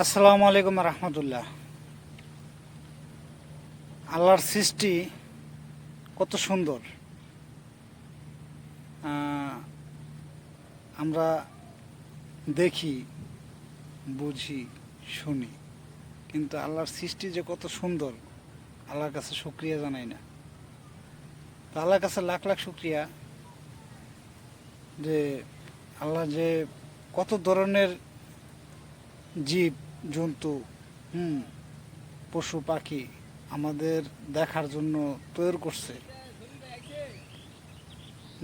আসসালামু আলাইকুম রহমতুল্লাহ। আল্লাহর সৃষ্টি কত সুন্দর। আমরা দেখি, বুঝি, শুনি, কিন্তু আল্লাহর সৃষ্টি যে কত সুন্দর আল্লাহর কাছে শুকরিয়া জানাই না। তো আল্লাহর কাছে লাখ লাখ শুকরিয়া যে আল্লাহ যে কত ধরনের জীব জন্তু, পশু পাখি আমাদের দেখার জন্য তৈরি করছে,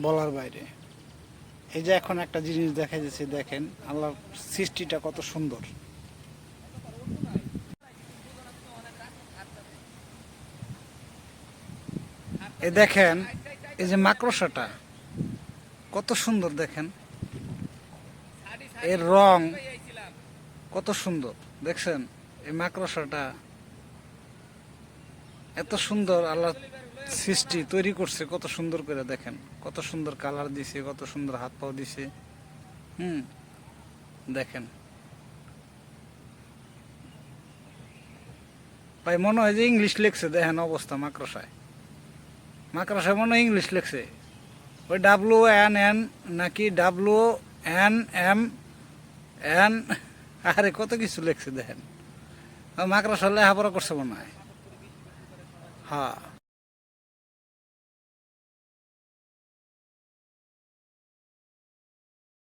বলার বাইরে। এই যে এখন একটা জিনিস দেখা যাচ্ছে, দেখেন আল্লাহর সৃষ্টিটা কত সুন্দর। এই দেখেন, এই যে মাকড়সাটা কত সুন্দর, দেখেন এর রং কত সুন্দর, দেখছেন? এই মাকড়সাটা এত সুন্দর আল্লাহ সৃষ্টি তৈরি করছে, কত সুন্দর করে দেখেন, কত সুন্দর কালার দিছে, কত সুন্দর হাত পাও দিছে। দেখেন ভাই, মনে হয় যে ইংলিশ লেখছে। দেখেন অবস্থা মাকড়সায়, মাকড়সায় মনে হয় ইংলিশ লেখছে। ওই WNN নাকি WNMN, আরে কত কিছু লেখছে দেখেন। মাকড়সা লেখাপড়া করছে মনে হয়। হ্যাঁ।